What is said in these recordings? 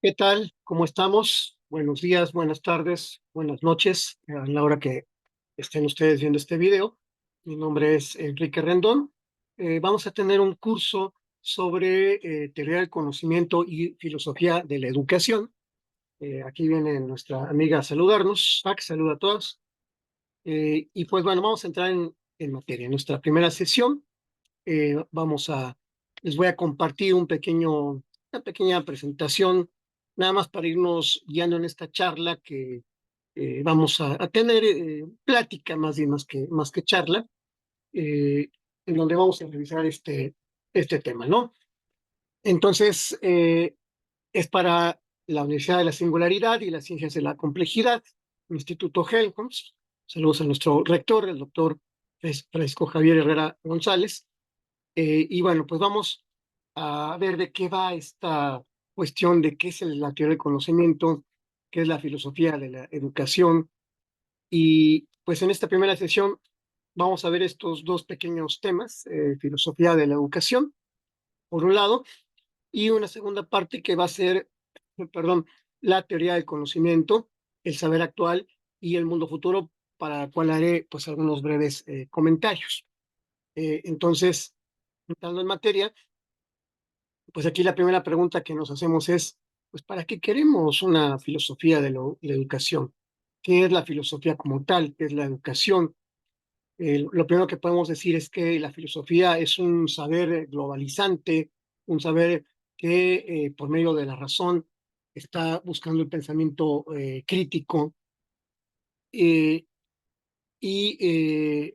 ¿Qué tal? ¿Cómo estamos? Buenos días, buenas tardes, buenas noches, a la hora que estén ustedes viendo este video. Mi nombre es Enrique Rendón. Vamos a tener un curso sobre teoría del conocimiento y filosofía de la educación. Aquí viene nuestra amiga a saludarnos. Pac, saluda a todos. Y pues bueno, vamos a entrar en materia. En nuestra primera sesión vamos a, les voy a compartir una pequeña presentación, nada más para irnos guiando en esta charla que vamos a tener, plática más que charla, eh, en donde vamos a revisar este tema, ¿no? Entonces, es para la Universidad de la Singularidad y las Ciencias de la Complejidad, Instituto Helmholtz. Saludos a nuestro rector, el doctor Francisco Javier Herrera González. Y bueno, pues vamos a ver de qué va esta cuestión de qué es la teoría del conocimiento, qué es la filosofía de la educación. Y pues en esta primera sesión vamos a ver estos dos pequeños temas, filosofía de la educación, por un lado, y una segunda parte que va a ser, perdón, la teoría del conocimiento, el saber actual y el mundo futuro, para la cual haré pues algunos breves comentarios. Entonces, entrando en materia, pues aquí la primera pregunta que nos hacemos es, pues, ¿para qué queremos una filosofía de la educación? ¿Qué es la filosofía como tal? ¿Qué es la educación? Lo primero que podemos decir es que la filosofía es un saber globalizante, un saber que por medio de la razón está buscando el pensamiento crítico, eh, y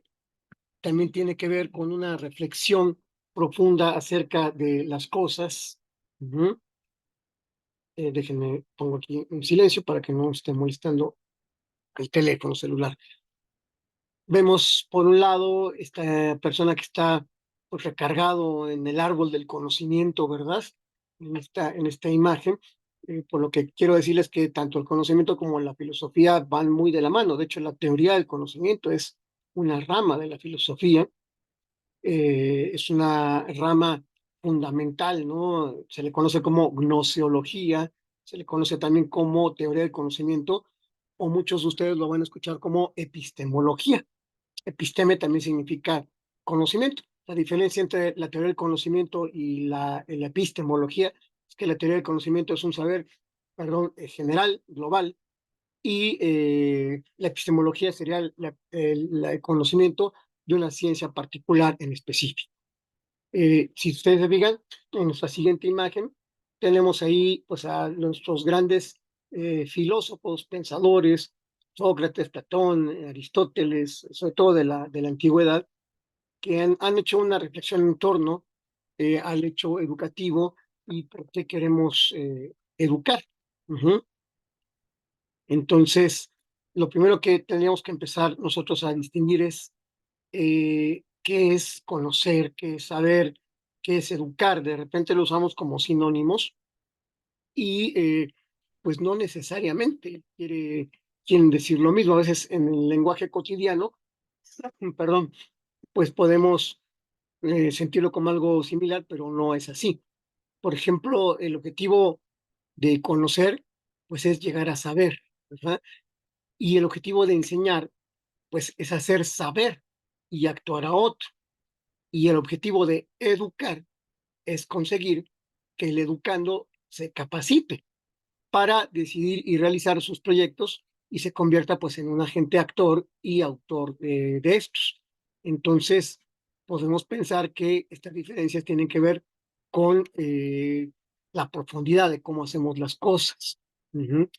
también tiene que ver con una reflexión profunda acerca de las cosas. Ujú. Déjenme, pongo aquí en silencio para que no esté molestando el teléfono celular. Vemos por un lado esta persona que está pues, recargado en el árbol del conocimiento, ¿verdad? En esta imagen. Por lo que quiero decirles que tanto el conocimiento como la filosofía van muy de la mano. De hecho, la teoría del conocimiento es una rama de la filosofía, es una rama fundamental, ¿no? Se le conoce como gnoseología, se le conoce también como teoría del conocimiento, o muchos de ustedes lo van a escuchar como epistemología. Episteme también significa conocimiento. La diferencia entre la teoría del conocimiento y la epistemología es que la teoría del conocimiento es un saber, perdón, general, global, y la epistemología sería el conocimiento de una ciencia particular en específico. Si ustedes se fijan, en nuestra siguiente imagen tenemos ahí pues, a nuestros grandes filósofos, pensadores, Sócrates, Platón, Aristóteles, sobre todo de la antigüedad, que han hecho una reflexión en torno al hecho educativo y por qué queremos educar. Ujú. Entonces, lo primero que tendríamos que empezar nosotros a distinguir es qué es conocer, qué es saber, qué es educar. De repente lo usamos como sinónimos y pues no necesariamente quieren decir lo mismo. A veces en el lenguaje cotidiano, perdón, pues podemos sentirlo como algo similar, pero no es así. Por ejemplo, el objetivo de conocer, pues es llegar a saber, ¿verdad? Y el objetivo de enseñar, pues es hacer saber y actuar a otro. Y el objetivo de educar es conseguir que el educando se capacite para decidir y realizar sus proyectos y se convierta pues en un agente actor y autor de estos. Entonces, podemos pensar que estas diferencias tienen que ver con la profundidad de cómo hacemos las cosas. Ujú.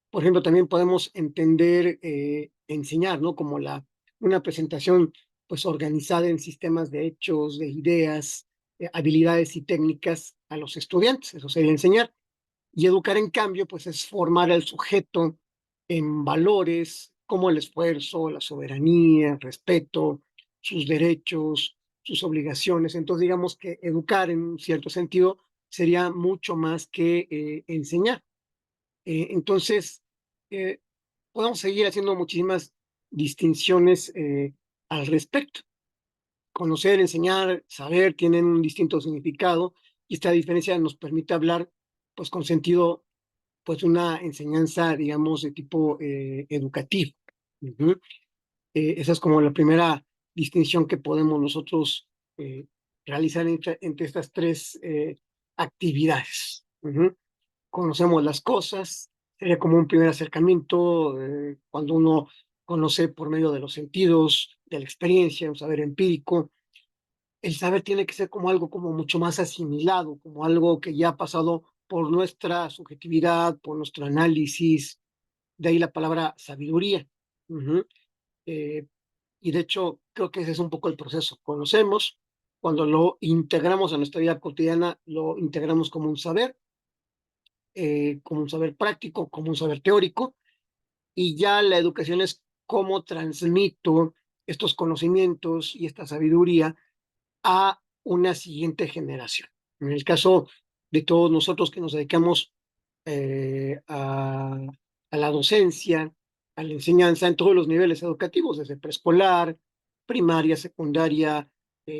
Por ejemplo, también podemos entender enseñar, ¿no? Como una presentación pues organizada en sistemas de hechos, de ideas, habilidades y técnicas a los estudiantes. Eso sería enseñar. Y educar, en cambio, pues es formar al sujeto en valores como el esfuerzo, la soberanía, el respeto, sus derechos, sus obligaciones. Entonces, digamos que educar en un cierto sentido sería mucho más que enseñar. Entonces, eh, podemos seguir haciendo muchísimas distinciones al respecto. Conocer, enseñar, saber tienen un distinto significado y esta diferencia nos permite hablar pues con sentido pues una enseñanza, digamos, de tipo educativo. Ujú. Esa es como la primera distinción que podemos nosotros realizar entre estas tres actividades. Ujú. Conocemos las cosas, sería como un primer acercamiento cuando uno conoce por medio de los sentidos, de la experiencia, un saber empírico. El saber tiene que ser como algo como mucho más asimilado, como algo que ya ha pasado por nuestra subjetividad, por nuestro análisis, de ahí la palabra sabiduría. Ujú. Eh, y de hecho, creo que ese es un poco el proceso. Conocemos, cuando lo integramos a nuestra vida cotidiana, lo integramos como un saber práctico, como un saber teórico, y ya la educación es cómo transmito estos conocimientos y esta sabiduría a una siguiente generación. En el caso de todos nosotros que nos dedicamos eh, a, a la docencia, a la enseñanza en todos los niveles educativos, desde preescolar, primaria, secundaria,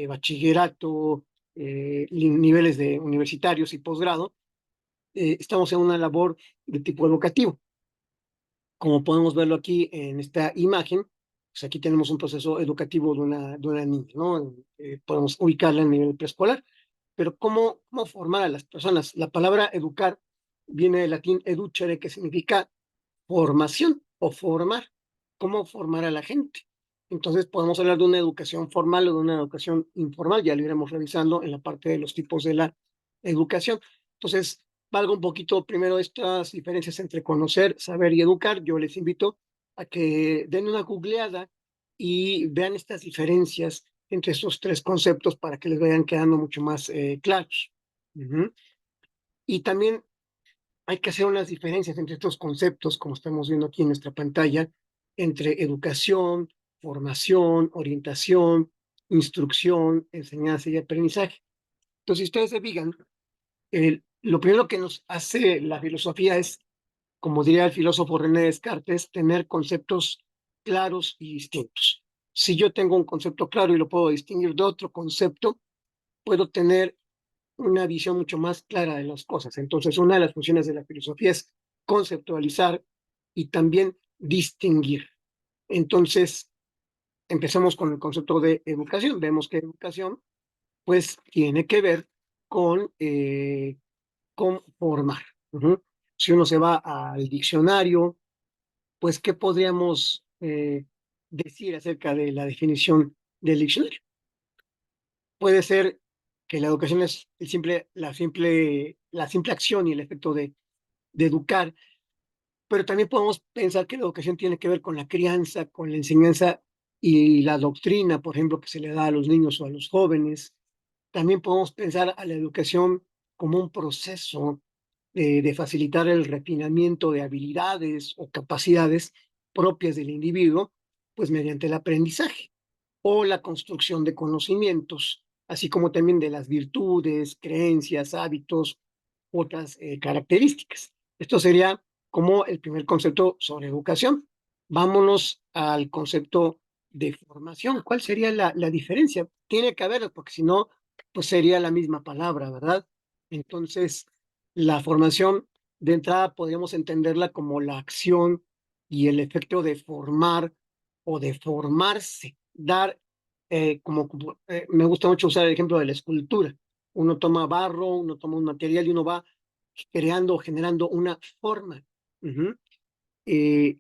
bachillerato, niveles de universitarios y posgrado, estamos en una labor de tipo educativo. Como podemos verlo aquí en esta imagen, pues aquí tenemos un proceso educativo de una niña, ¿no? Podemos ubicarla en nivel preescolar, pero ¿cómo formar a las personas? La palabra educar viene del latín educere, que significa formación o formar, cómo formar a la gente. Entonces podemos hablar de una educación formal o de una educación informal, ya lo iremos revisando en la parte de los tipos de la educación. Entonces, valga un poquito primero estas diferencias entre conocer, saber y educar. Yo les invito a que den una googleada y vean estas diferencias entre estos tres conceptos para que les vayan quedando mucho más claros. Ujú. Y también hay que hacer unas diferencias entre estos conceptos, como estamos viendo aquí en nuestra pantalla, entre educación, formación, orientación, instrucción, enseñanza y aprendizaje. Entonces, si ustedes se fijan, lo primero que nos hace la filosofía es, como diría el filósofo René Descartes, tener conceptos claros y distintos. Si yo tengo un concepto claro y lo puedo distinguir de otro concepto, puedo tener una visión mucho más clara de las cosas. Entonces, una de las funciones de la filosofía es conceptualizar y también distinguir. Entonces, empezamos con el concepto de educación. Vemos que educación, pues, tiene que ver con formar. Ujú. Si uno se va al diccionario, pues, ¿qué podríamos decir acerca de la definición del diccionario? Puede ser que la educación es la simple acción y el efecto de educar, pero también podemos pensar que la educación tiene que ver con la crianza, con la enseñanza y la doctrina, por ejemplo, que se le da a los niños o a los jóvenes. También podemos pensar a la educación como un proceso de facilitar el refinamiento de habilidades o capacidades propias del individuo, pues mediante el aprendizaje o la construcción de conocimientos, así como también de las virtudes, creencias, hábitos, otras características. Esto sería como el primer concepto sobre educación. Vámonos al concepto de formación. ¿Cuál sería la diferencia? Tiene que haber, porque si no, pues sería la misma palabra, ¿verdad? Entonces, la formación de entrada podríamos entenderla como la acción y el efecto de formar o de formarse, dar, me gusta mucho usar el ejemplo de la escultura. Uno toma barro, uno toma un material y uno va creando, generando una forma. Ujú. Eh,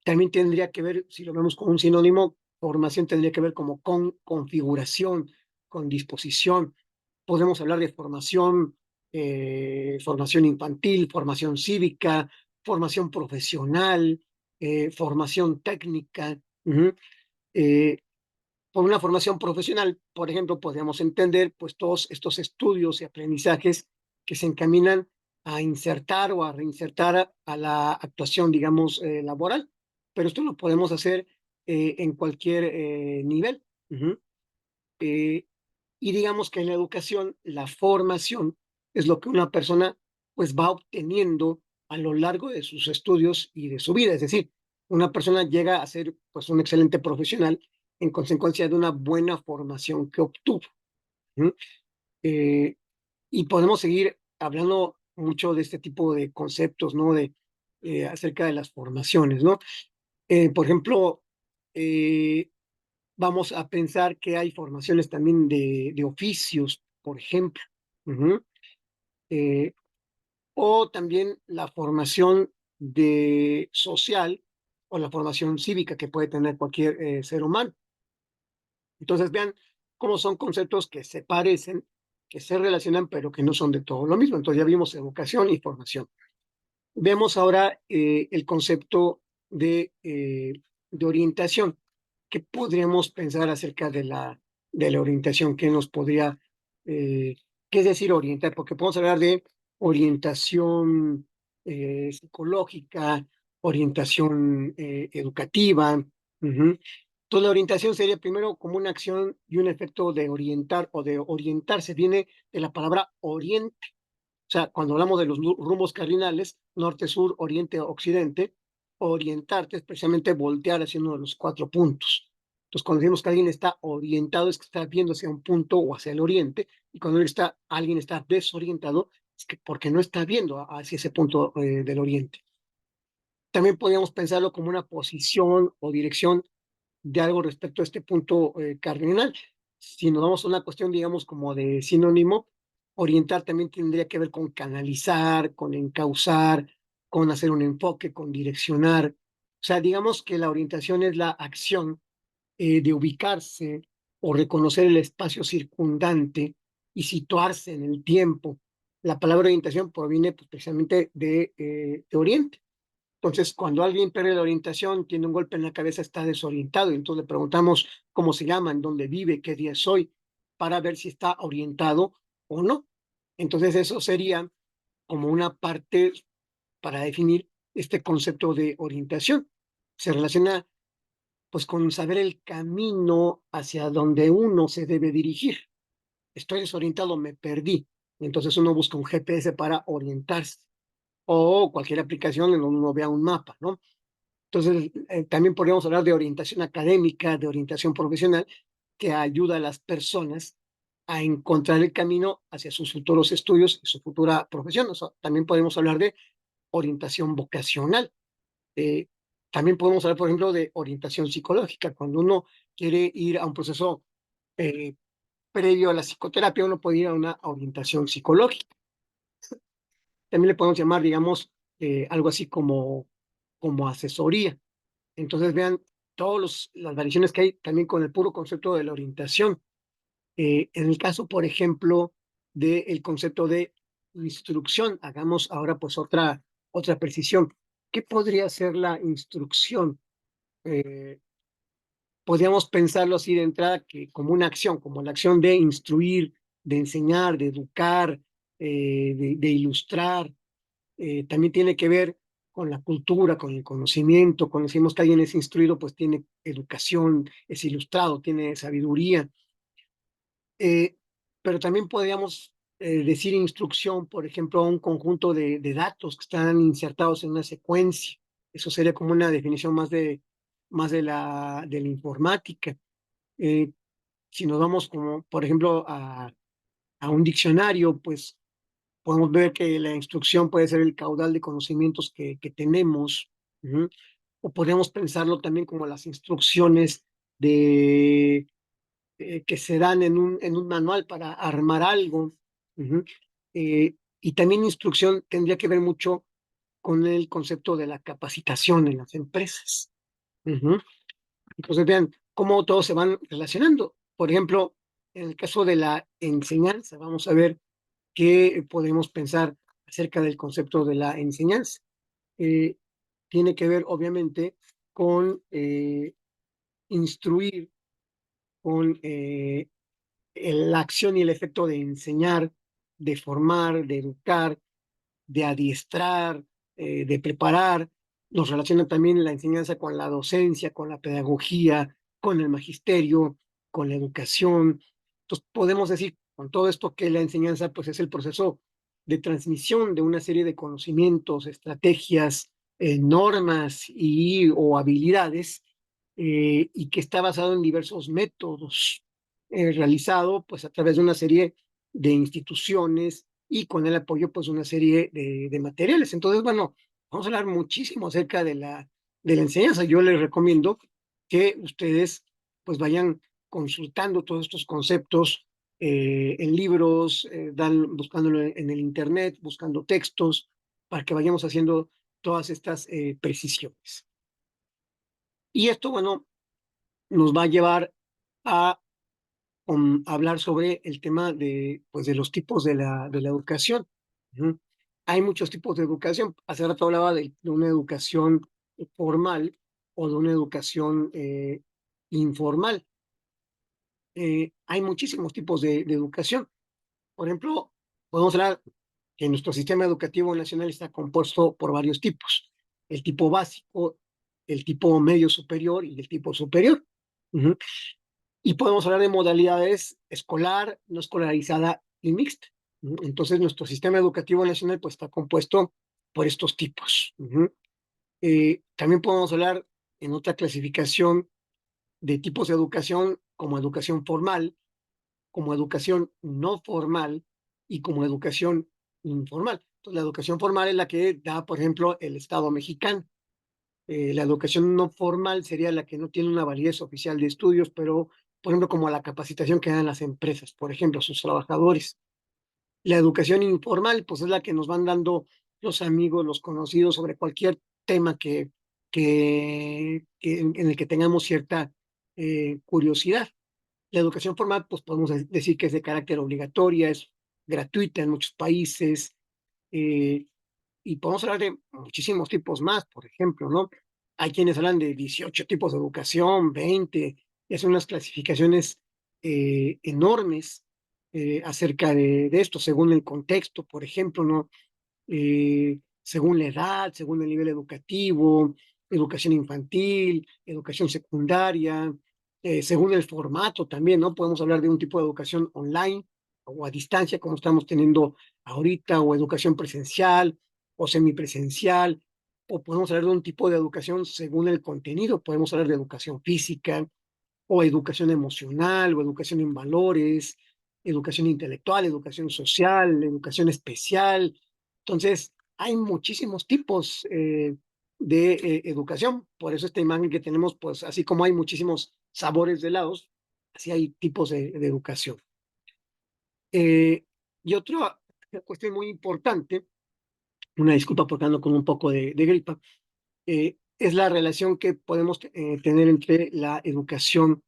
También tendría que ver, si lo vemos como un sinónimo, formación tendría que ver como con configuración, con disposición. Podemos hablar de formación, formación infantil, formación cívica, formación profesional, formación técnica. Ujú. Eh, por una formación profesional, por ejemplo, podríamos entender pues todos estos estudios y aprendizajes que se encaminan a insertar o a reinsertar a la actuación, digamos, laboral. Pero esto lo podemos hacer en cualquier nivel. Ujú. Eh, y digamos que en la educación, la formación es lo que una persona pues va obteniendo a lo largo de sus estudios y de su vida. Es decir, una persona llega a ser pues un excelente profesional en consecuencia de una buena formación que obtuvo. ¿Mm? Eh, y podemos seguir hablando mucho de este tipo de conceptos, ¿no? Acerca de las formaciones, ¿no? Por ejemplo, eh, vamos a pensar que hay formaciones también de oficios, por ejemplo. Ujú. Eh, o también la formación de social o la formación cívica que puede tener cualquier ser humano. Entonces vean cómo son conceptos que se parecen, que se relacionan, pero que no son de todo lo mismo. Entonces ya vimos educación y formación. Vemos ahora el concepto de orientación. ¿Qué podríamos pensar acerca de la orientación? ¿Qué nos podría, qué es decir orientar? Porque podemos hablar de orientación psicológica, orientación educativa. Ujú. Entonces, la orientación sería primero como una acción y un efecto de orientar o de orientarse. Viene de la palabra oriente. O sea, cuando hablamos de los rumbos cardinales, norte, sur, oriente, occidente, orientarte es precisamente voltear hacia uno de los cuatro puntos. Entonces, cuando decimos que alguien está orientado, es que está viendo hacia un punto o hacia el oriente, y cuando alguien está desorientado, es que porque no está viendo hacia ese punto del oriente. También podríamos pensarlo como una posición o dirección de algo respecto a este punto cardinal. Si nos vamos a una cuestión, digamos, como de sinónimo, orientar también tendría que ver con canalizar, con encauzar, con hacer un enfoque, con direccionar. O sea, digamos que la orientación es la acción de ubicarse o reconocer el espacio circundante y situarse en el tiempo. La palabra orientación proviene pues, precisamente de oriente. Entonces, cuando alguien pierde la orientación, tiene un golpe en la cabeza, está desorientado. Y entonces le preguntamos cómo se llama, en dónde vive, qué día es hoy, para ver si está orientado o no. Entonces, eso sería como una parte para definir este concepto de orientación. Se relaciona pues con saber el camino hacia donde uno se debe dirigir. Estoy desorientado, me perdí. Entonces uno busca un GPS para orientarse o cualquier aplicación en donde uno vea un mapa, ¿no? Entonces, también podríamos hablar de orientación académica, de orientación profesional, que ayuda a las personas a encontrar el camino hacia sus futuros estudios y su futura profesión. O sea, también podemos hablar de orientación vocacional. Eh, También podemos hablar, por ejemplo, de orientación psicológica. Cuando uno quiere ir a un proceso eh, previo a la psicoterapia, uno puede ir a una orientación psicológica. También le podemos llamar, digamos, algo así como asesoría. Entonces vean todas las variaciones que hay también con el puro concepto de la orientación. En el caso, por ejemplo, del concepto de instrucción, hagamos ahora pues otra precisión. ¿Qué podría ser la instrucción? Eh, Podríamos pensarlo así de entrada que como una acción, como la acción de instruir, de enseñar, de educar, de ilustrar. También tiene que ver con la cultura, con el conocimiento. Cuando decimos que alguien es instruido, pues tiene educación, es ilustrado, tiene sabiduría. Eh, pero también podríamos decir instrucción, por ejemplo, a un conjunto de datos que están insertados en una secuencia. Eso sería como una definición más de la informática. Eh, si nos vamos como, por ejemplo, a un diccionario, pues podemos ver que la instrucción puede ser el caudal de conocimientos que tenemos. Ujú. O podemos pensarlo también como las instrucciones que se dan en un manual para armar algo. Ujú. Y también instrucción tendría que ver mucho con el concepto de la capacitación en las empresas. Ujú. Entonces vean cómo todos se van relacionando. Por ejemplo, en el caso de la enseñanza, vamos a ver qué podemos pensar acerca del concepto de la enseñanza. Eh, Tiene que ver, obviamente, con instruir, con la acción y el efecto de enseñar, de formar, de educar, de adiestrar, de preparar. Nos relaciona también la enseñanza con la docencia, con la pedagogía, con el magisterio, con la educación. Entonces, podemos decir con todo esto que la enseñanza pues, es el proceso de transmisión de una serie de conocimientos, estrategias, normas o habilidades, y que está basado en diversos métodos, realizado pues, a través de una serie de instituciones y con el apoyo pues una serie de materiales. Entonces, bueno, vamos a hablar muchísimo acerca de la enseñanza. Yo les recomiendo que ustedes pues vayan consultando todos estos conceptos en libros, buscándolo en el internet, buscando textos, para que vayamos haciendo todas estas precisiones. Y esto, bueno, nos va a llevar a hablar sobre el tema de, pues, de los tipos de la educación. Ujú. Hay muchos tipos de educación. Hace rato hablaba de una educación formal o de una educación informal. Hay muchísimos tipos de educación. Por ejemplo, podemos hablar que nuestro sistema educativo nacional está compuesto por varios tipos. El tipo básico, el tipo medio superior y el tipo superior. Ujú. Y podemos hablar de modalidades escolar, no escolarizada y mixta. Entonces, nuestro sistema educativo nacional pues, está compuesto por estos tipos. También podemos hablar en otra clasificación de tipos de educación como educación formal, como educación no formal y como educación informal. Entonces, la educación formal es la que da, por ejemplo, el Estado mexicano. La educación no formal sería la que no tiene una validez oficial de estudios, pero, por ejemplo, como la capacitación que dan las empresas, por ejemplo, sus trabajadores. La educación informal, pues es la que nos van dando los amigos, los conocidos sobre cualquier tema en el que tengamos cierta curiosidad. La educación formal, pues podemos decir que es de carácter obligatoria, es gratuita en muchos países, eh, y podemos hablar de muchísimos tipos más, por ejemplo, ¿no? Hay quienes hablan de 18 tipos de educación, 20, y hacen unas clasificaciones enormes acerca de esto, según el contexto, por ejemplo, ¿no? Según la edad, según el nivel educativo, educación infantil, educación secundaria, según el formato también, ¿no? Podemos hablar de un tipo de educación online o a distancia, como estamos teniendo ahorita, o educación presencial o semipresencial, o podemos hablar de un tipo de educación según el contenido, podemos hablar de educación física, o educación emocional, o educación en valores, educación intelectual, educación social, educación especial. Entonces, hay muchísimos tipos de educación. Por eso esta imagen que tenemos, pues así como hay muchísimos sabores de helados, así hay tipos de educación. Y otra cuestión muy importante, una disculpa porque ando con un poco de gripa, es la relación que podemos tener entre la educación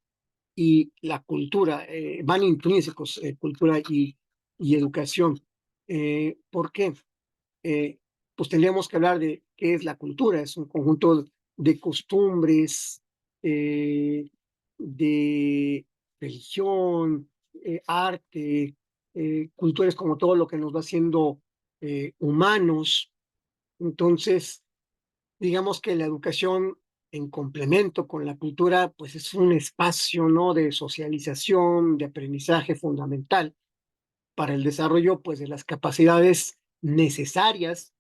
y la cultura, van intrínsecos, cultura y educación. ¿Por qué? Eh, pues tendríamos que hablar de qué es la cultura, es un conjunto de costumbres, de religión, arte, cultura es como todo lo que nos va haciendo humanos. Entonces, digamos que la educación en complemento con la cultura, pues es un espacio, ¿no? De socialización, de aprendizaje fundamental para el desarrollo, pues, de las capacidades necesarias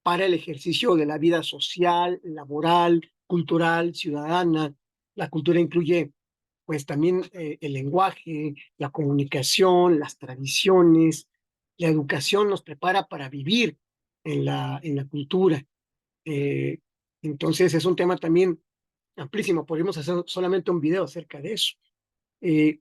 para el ejercicio de la vida social, laboral, cultural, ciudadana. La cultura incluye, pues, también el lenguaje, la comunicación, las tradiciones. La educación nos prepara para vivir en la cultura. Eh, entonces es un tema también amplísimo. Podríamos hacer solamente un video acerca de eso. Eh,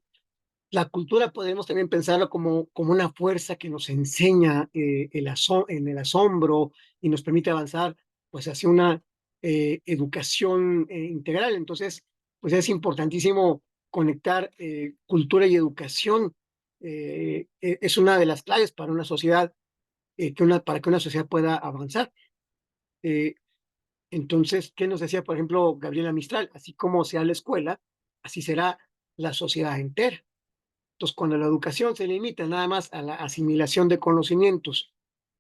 la cultura podemos también pensarlo como una fuerza que nos enseña en el asombro y nos permite avanzar pues hacia una educación integral. Entonces, pues es importantísimo conectar cultura y educación. Es una de las claves para una sociedad, para que una sociedad pueda avanzar. Eh, entonces, ¿qué nos decía, por ejemplo, Gabriela Mistral? Así como sea la escuela, así será la sociedad entera. Entonces, cuando la educación se limita nada más a la asimilación de conocimientos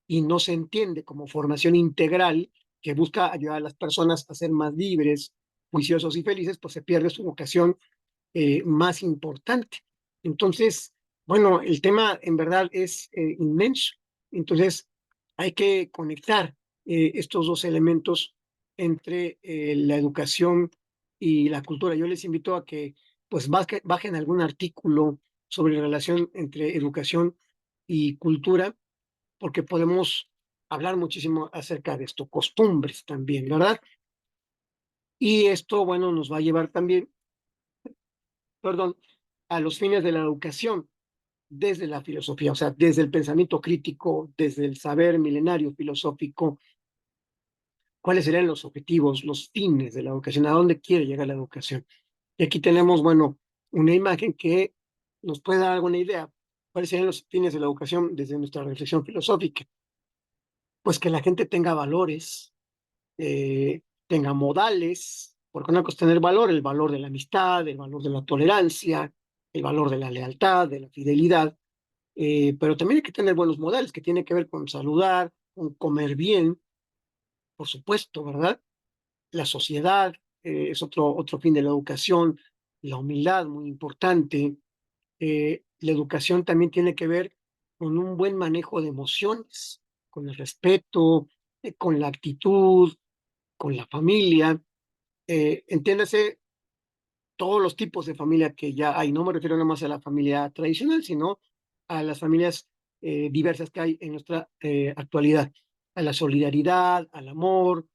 y no se entiende como formación integral que busca ayudar a las personas a ser más libres, juiciosos y felices, pues se pierde su vocación más importante. Entonces, bueno, el tema en verdad es inmenso. Entonces, hay que conectar estos dos elementos entre la educación y la cultura. Yo les invito a que pues bajen algún artículo sobre la relación entre educación y cultura, porque podemos hablar muchísimo acerca de esto, costumbres también, ¿verdad? Y esto, bueno, nos va a llevar también, perdón, a los fines de la educación desde la filosofía, o sea, desde el pensamiento crítico, desde el saber milenario filosófico, cuáles serían los objetivos, los fines de la educación, a dónde quiere llegar la educación. Y aquí tenemos, bueno, una imagen que nos puede dar alguna idea, cuáles serían los fines de la educación desde nuestra reflexión filosófica. Pues que la gente tenga valores, tenga modales, porque una cosa es tener valor, el valor de la amistad, el valor de la tolerancia, el valor de la lealtad, de la fidelidad, pero también hay que tener buenos modales, que tiene que ver con saludar, con comer bien, por supuesto, ¿verdad? La sociedad es otro fin de la educación, la humildad, muy importante. La educación también tiene que ver con un buen manejo de emociones, con el respeto, con la actitud, con la familia. Entiéndase todos los tipos de familia que ya hay. No me refiero nada más a la familia tradicional, sino a las familias diversas que hay en nuestra actualidad, a la solidaridad, al amor,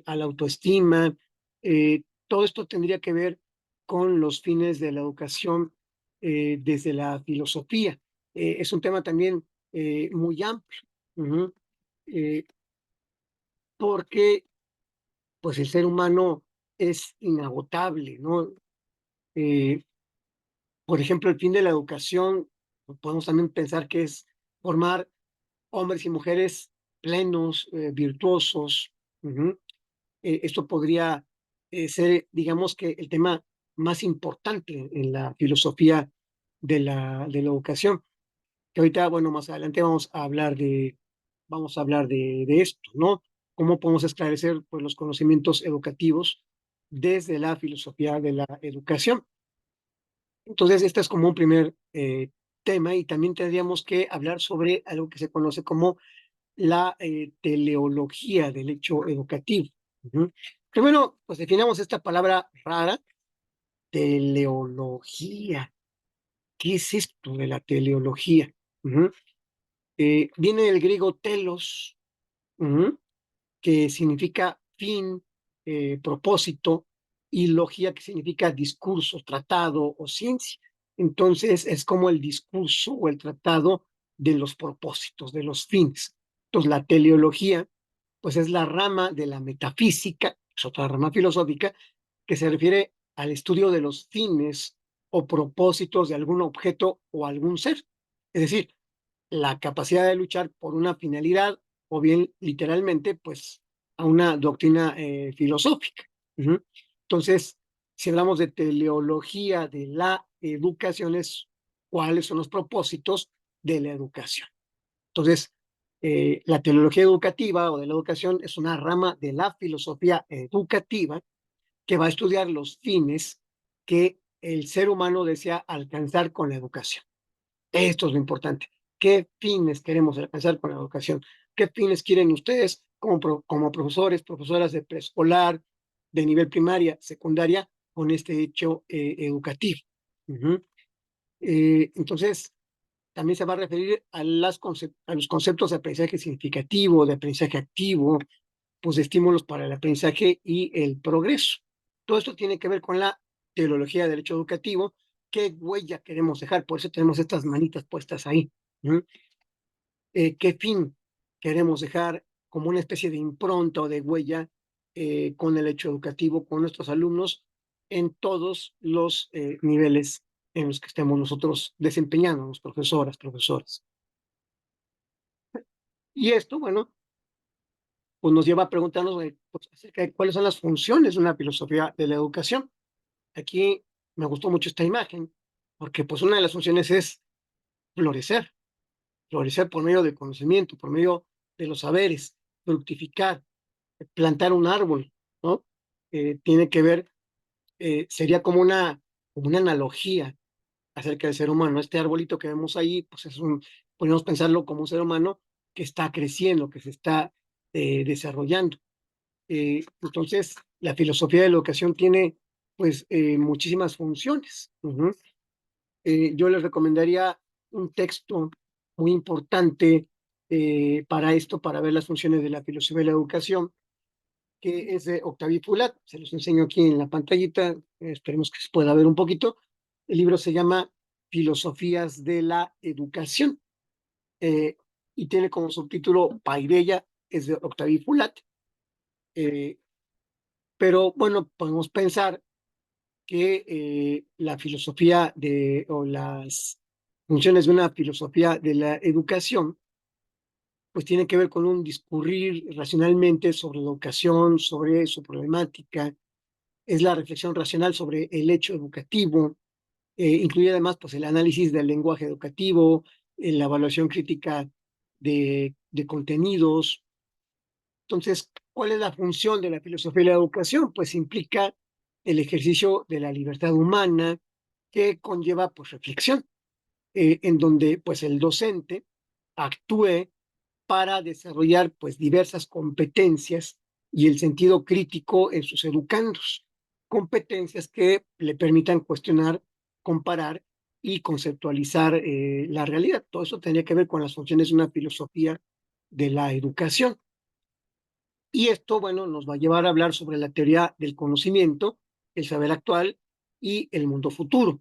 a la autoestima. Todo esto tendría que ver con los fines de la educación desde la filosofía. Es un tema también muy amplio, ujú, eh, porque pues el ser humano es inagotable, ¿no? Eh, por ejemplo, el fin de la educación, podemos también pensar que es formar hombres y mujeres plenos, virtuosos. Ujú. Esto podría ser, digamos que, el tema más importante en la filosofía de la educación, que ahorita, bueno, más adelante vamos a hablar de esto, ¿no? Cómo podemos esclarecer pues, los conocimientos educativos desde la filosofía de la educación. Entonces, este es como un primer tema y también tendríamos que hablar sobre algo que se conoce como la teleología del hecho educativo. Ujú. Primero, pues definamos esta palabra rara, teleología. ¿Qué es esto de la teleología? Ujú. Viene del griego telos, ujú, que significa fin, propósito, y logía, que significa discurso, tratado o ciencia. Entonces, es como el discurso o el tratado de los propósitos, de los fines. Entonces, la teleología, pues es la rama de la metafísica, es otra rama filosófica, que se refiere al estudio de los fines o propósitos de algún objeto o algún ser. Es decir, la capacidad de luchar por una finalidad o bien literalmente, pues, a una doctrina filosófica. Ujú. Entonces, si hablamos de teleología de la educación, es cuáles son los propósitos de la educación. Entonces, la teleología educativa o de la educación es una rama de la filosofía educativa que va a estudiar los fines que el ser humano desea alcanzar con la educación. Esto es lo importante. ¿Qué fines queremos alcanzar con la educación? ¿Qué fines quieren ustedes como profesores, profesoras de preescolar, de nivel primaria, secundaria, con este hecho educativo? Ujú. Entonces, también se va a referir a los conceptos de aprendizaje significativo, de aprendizaje activo, pues de estímulos para el aprendizaje y el progreso. Todo esto tiene que ver con la teología del hecho educativo, qué huella queremos dejar, por eso tenemos estas manitas puestas ahí. ¿Mm? ¿Qué fin queremos dejar como una especie de impronta o de huella con el hecho educativo, con nuestros alumnos en todos los niveles en los que estemos nosotros desempeñándonos, profesoras, profesores? Y esto, bueno, pues nos lleva a preguntarnos pues, acerca de cuáles son las funciones de una filosofía de la educación. Aquí me gustó mucho esta imagen, porque pues una de las funciones es florecer, florecer por medio del conocimiento, por medio de los saberes, fructificar, plantar un árbol, ¿no? Tiene que ver, sería como una analogía acerca del ser humano. Este arbolito que vemos ahí, pues podemos pensarlo como un ser humano que está creciendo, que se está desarrollando. Entonces, la filosofía de la educación tiene pues muchísimas funciones. Ujú. Yo les recomendaría un texto muy importante para esto, para ver las funciones de la filosofía de la educación, que es de Octavio Pulat. Se los enseño aquí en la pantallita, esperemos que se pueda ver un poquito. El libro se llama Filosofías de la Educación, eh, y tiene como subtítulo Paideia, es de Octavio Pulat. Eh, pero bueno, podemos pensar que la filosofía o las funciones de una filosofía de la educación pues tiene que ver con un discurrir racionalmente sobre la educación, sobre su problemática, es la reflexión racional sobre el hecho educativo, incluye además pues el análisis del lenguaje educativo, la evaluación crítica de contenidos. Entonces, ¿cuál es la función de la filosofía de la educación? Pues implica el ejercicio de la libertad humana que conlleva pues reflexión, en donde pues el docente actúe para desarrollar pues diversas competencias y el sentido crítico en sus educandos, competencias que le permitan cuestionar, comparar y conceptualizar la realidad. Todo eso tendría que ver con las funciones de una filosofía de la educación. Y esto, bueno, nos va a llevar a hablar sobre la teoría del conocimiento, el saber actual y el mundo futuro.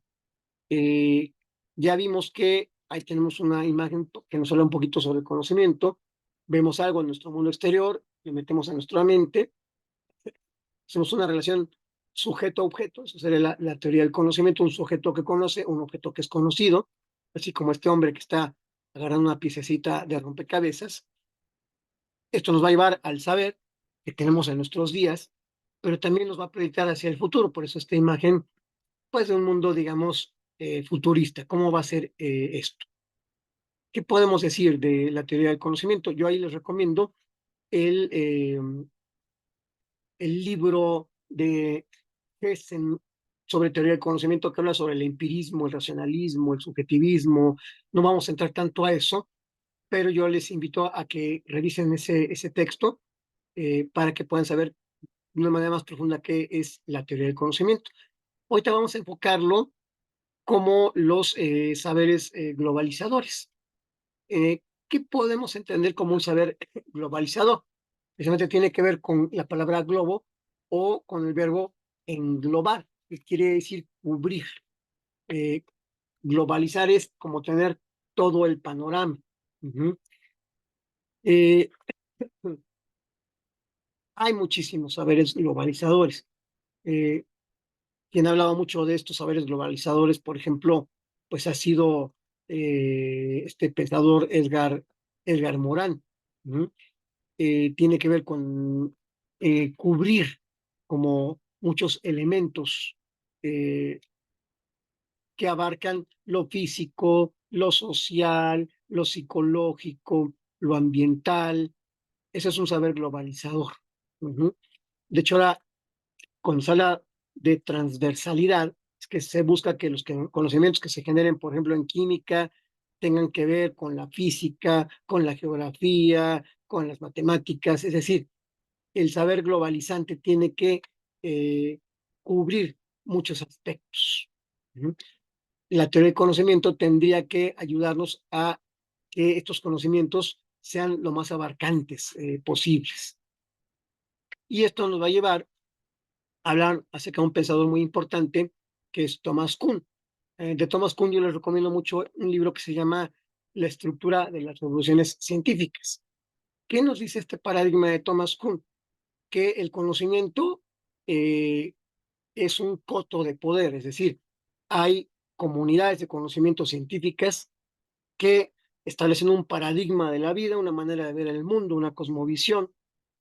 Eh, ya vimos que ahí tenemos una imagen que nos habla un poquito sobre el conocimiento. Vemos algo en nuestro mundo exterior, le metemos a nuestra mente, hacemos una relación sujeto-objeto, eso sería la teoría del conocimiento, un sujeto que conoce, un objeto que es conocido, así como este hombre que está agarrando una piececita de rompecabezas. Esto nos va a llevar al saber que tenemos en nuestros días, pero también nos va a proyectar hacia el futuro, por eso esta imagen, pues de un mundo, digamos, futurista. ¿Cómo va a ser esto? ¿Qué podemos decir de la teoría del conocimiento? Yo ahí les recomiendo el, eh, el libro de Hessen sobre teoría del conocimiento, que habla sobre el empirismo, el racionalismo, el subjetivismo. No vamos a entrar tanto a eso, pero yo les invito a que revisen ese texto, para que puedan saber de una manera más profunda qué es la teoría del conocimiento. Ahorita vamos a enfocarlo como los saberes globalizadores. ¿Qué podemos entender como un saber globalizador? Precisamente tiene que ver con la palabra globo o con el verbo englobar, que quiere decir cubrir. Eh, Globalizar es como tener todo el panorama. Ujú. Eh, Hay muchísimos saberes globalizadores. Eh, Quien ha hablado mucho de estos saberes globalizadores, por ejemplo, pues ha sido este pensador Edgar Morán. ¿No? Tiene que ver con cubrir como muchos elementos eh, que abarcan lo físico, lo social, lo psicológico, lo ambiental. Ese es un saber globalizador. Ujú. De hecho, ahora con sala de transversalidad, es que se busca que los conocimientos que se generen, por ejemplo, en química, tengan que ver con la física, con la geografía, con las matemáticas, es decir, el saber globalizante tiene que eh, cubrir muchos aspectos. ¿No? La teoría del conocimiento tendría que ayudarnos a que estos conocimientos sean lo más abarcantes posibles. Y esto nos va a llevar hablar acerca de un pensador muy importante que es Thomas Kuhn. De Thomas Kuhn yo les recomiendo mucho un libro que se llama La estructura de las revoluciones científicas. ¿Qué nos dice este paradigma de Thomas Kuhn? Que el conocimiento eh, es un coto de poder, es decir, hay comunidades de conocimiento científicas que establecen un paradigma de la vida, una manera de ver el mundo, una cosmovisión,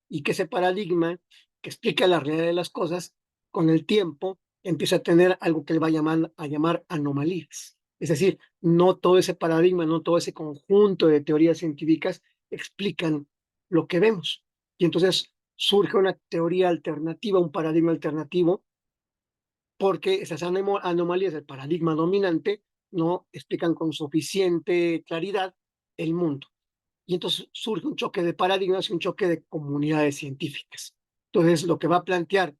y que ese paradigma que explica la realidad de las cosas, con el tiempo empieza a tener algo que él va a llamar anomalías. Es decir, no todo ese paradigma, no todo ese conjunto de teorías científicas explican lo que vemos. Y entonces surge una teoría alternativa, un paradigma alternativo, porque esas anomalías del paradigma dominante no explican con suficiente claridad el mundo. Y entonces surge un choque de paradigmas y un choque de comunidades científicas. Entonces, lo que va a plantear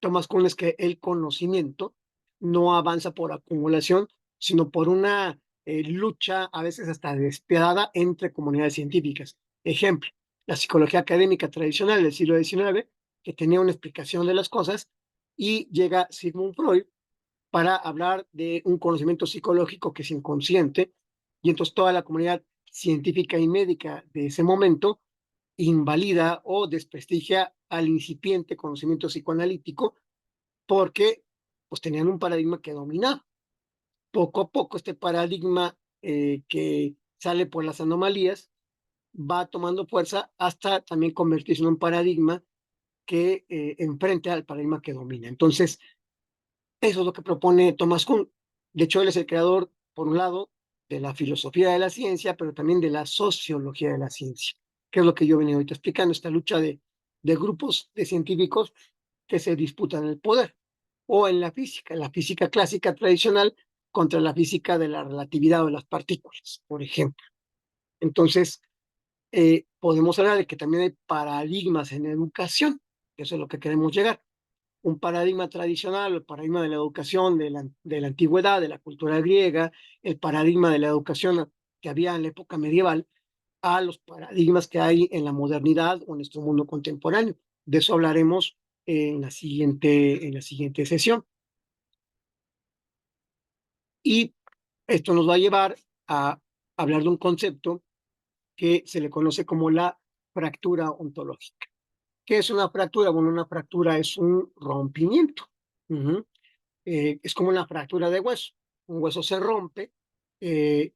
Thomas Kuhn es que el conocimiento no avanza por acumulación, sino por una lucha a veces hasta despiadada entre comunidades científicas. Ejemplo, la psicología académica tradicional del siglo XIX, que tenía una explicación de las cosas, y llega Sigmund Freud para hablar de un conocimiento psicológico que es inconsciente, y entonces toda la comunidad científica y médica de ese momento invalida o desprestigia al incipiente conocimiento psicoanalítico porque pues tenían un paradigma que dominaba. Poco a poco este paradigma que sale por las anomalías va tomando fuerza hasta también convertirse en un paradigma que enfrente al paradigma que domina. Entonces, eso es lo que propone Thomas Kuhn. De hecho, él es el creador, por un lado, de la filosofía de la ciencia, pero también de la sociología de la ciencia, que es lo que yo venía ahorita explicando, esta lucha de grupos de científicos que se disputan el poder, o en la física clásica tradicional contra la física de la relatividad o de las partículas, por ejemplo. Entonces, podemos hablar de que también hay paradigmas en educación, que eso es lo que queremos llegar. Un paradigma tradicional, el paradigma de la educación de la antigüedad, de la cultura griega, el paradigma de la educación que había en la época medieval, a los paradigmas que hay en la modernidad o en nuestro mundo contemporáneo. De eso hablaremos en la siguiente sesión. Y esto nos va a llevar a hablar de un concepto que se le conoce como la fractura ontológica. ¿Qué es una fractura? Bueno, una fractura es un rompimiento. Uh-huh. Es como una fractura de hueso. Un hueso se rompe eh,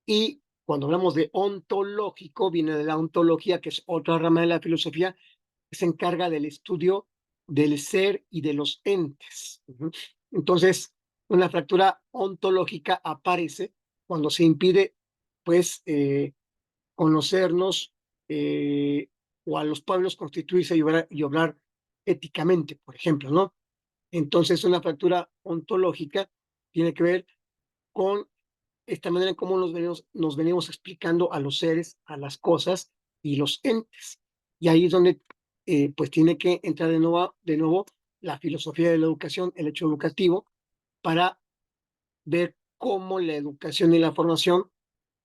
y cuando hablamos de ontológico, viene de la ontología, que es otra rama de la filosofía, que se encarga del estudio del ser y de los entes. Uh-huh. Entonces, una fractura ontológica aparece cuando se impide, pues, conocernos o a los pueblos constituirse y obrar éticamente, por ejemplo, ¿no? Entonces, una fractura ontológica tiene que ver con esta manera en cómo nos venimos explicando a los seres, a las cosas y los entes. Y ahí es donde pues tiene que entrar de nuevo la filosofía de la educación, el hecho educativo, para ver cómo la educación y la formación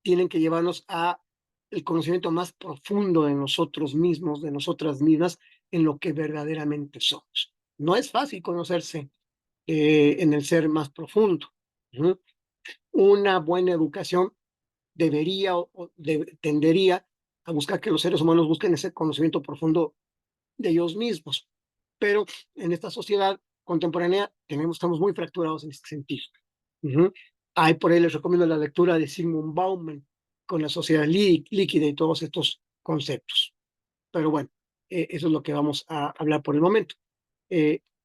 tienen que llevarnos a el conocimiento más profundo de nosotros mismos, de nosotras mismas, en lo que verdaderamente somos. No es fácil conocerse en el ser más profundo. ¿No? Una buena educación debería tendería a buscar que los seres humanos busquen ese conocimiento profundo de ellos mismos. Pero en esta sociedad contemporánea estamos muy fracturados en este sentido. Uh-huh. Ahí por ahí les recomiendo la lectura de Sigmund Bauman con la sociedad líquida y todos estos conceptos. Pero bueno, eso es lo que vamos a hablar por el momento.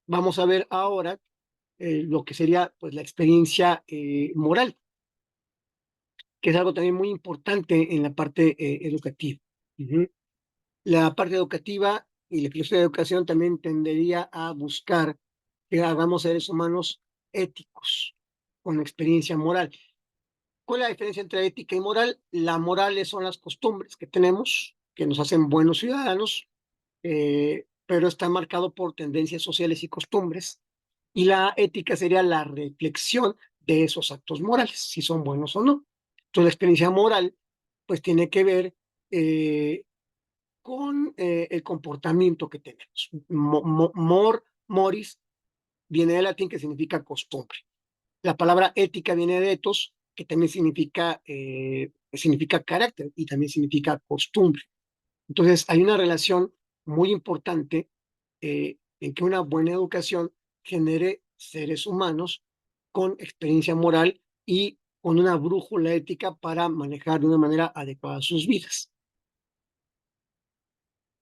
Vamos a ver ahora lo que sería pues, la experiencia moral, que es algo también muy importante en la parte educativa. Uh-huh. La parte educativa y la filosofía de educación también tendería a buscar que hagamos seres humanos éticos, con experiencia moral. ¿Cuál es la diferencia entre ética y moral? La moral son las costumbres que tenemos, que nos hacen buenos ciudadanos, pero está marcado por tendencias sociales y costumbres. Y la ética sería la reflexión de esos actos morales, si son buenos o no. Entonces, la experiencia moral, pues tiene que ver eh, con el comportamiento que tenemos. Moris viene del latín que significa costumbre. La palabra ética viene de ethos, que también significa carácter y también significa costumbre. Entonces, hay una relación muy importante en que una buena educación genere seres humanos con experiencia moral y con una brújula ética para manejar de una manera adecuada sus vidas.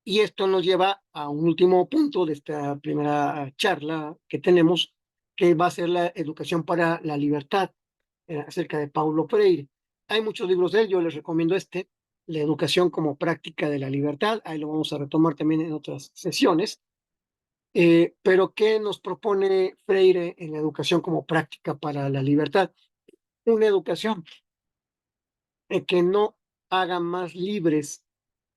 Y esto nos lleva a un último punto de esta primera charla que tenemos, que va a ser la educación para la libertad, acerca de Paulo Freire. Hay muchos libros de él, yo les recomiendo este, La educación como práctica de la libertad, ahí lo vamos a retomar también en otras sesiones. Pero ¿qué nos propone Freire en la educación como práctica para la libertad? Una educación que no haga más libres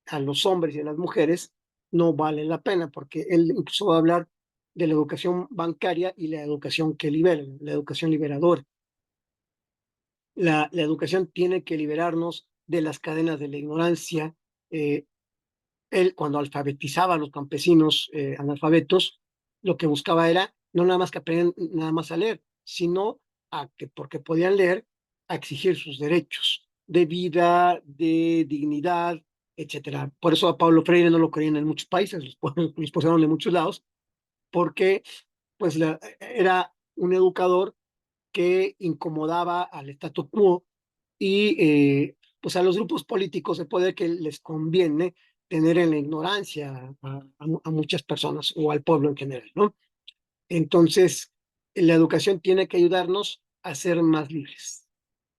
a los hombres y a las mujeres no vale la pena, porque él incluso va a hablar de la educación bancaria y la educación que libera, la educación liberadora. La educación tiene que liberarnos de las cadenas de la ignorancia. Eh, Él, cuando alfabetizaba a los campesinos analfabetos, lo que buscaba era no nada más que aprendan nada más a leer, sino a que, porque podían leer, a exigir sus derechos de vida, de dignidad, etcétera. Por eso a Pablo Freire no lo querían en muchos países, los pusieron de muchos lados, porque pues era un educador que incomodaba al statu quo y pues a los grupos políticos de poder que les conviene tener en la ignorancia a muchas personas o al pueblo en general, ¿no? Entonces, la educación tiene que ayudarnos a ser más libres,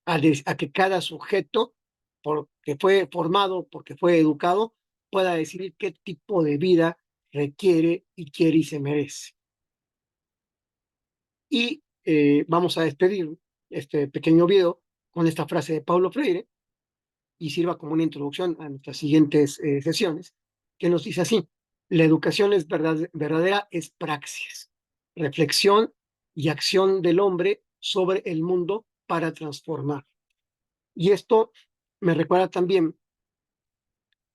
a que cada sujeto, porque fue formado, porque fue educado, pueda decidir qué tipo de vida requiere y quiere y se merece. Y vamos a despedir este pequeño video con esta frase de Paulo Freire y sirva como una introducción a nuestras siguientes sesiones, que nos dice así: la educación es verdadera, es praxis, reflexión y acción del hombre sobre el mundo para transformar. Y esto me recuerda también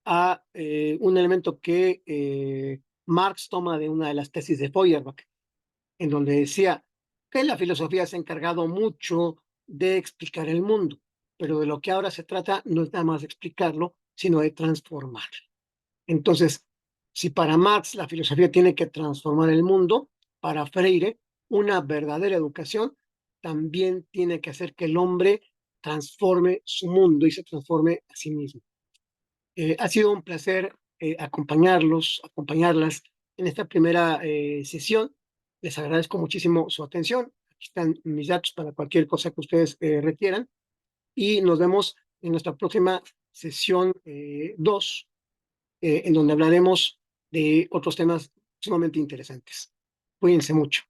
a un elemento que Marx toma de una de las tesis de Feuerbach, en donde decía que la filosofía se ha encargado mucho de explicar el mundo, pero de lo que ahora se trata no es nada más de explicarlo, sino de transformar. Entonces, si para Marx la filosofía tiene que transformar el mundo, para Freire una verdadera educación también tiene que hacer que el hombre transforme su mundo y se transforme a sí mismo. Ha sido un placer acompañarlas en esta primera sesión. Les agradezco muchísimo su atención. Aquí están mis datos para cualquier cosa que ustedes requieran y nos vemos en nuestra próxima sesión 2, en donde hablaremos de otros temas sumamente interesantes. Cuídense mucho.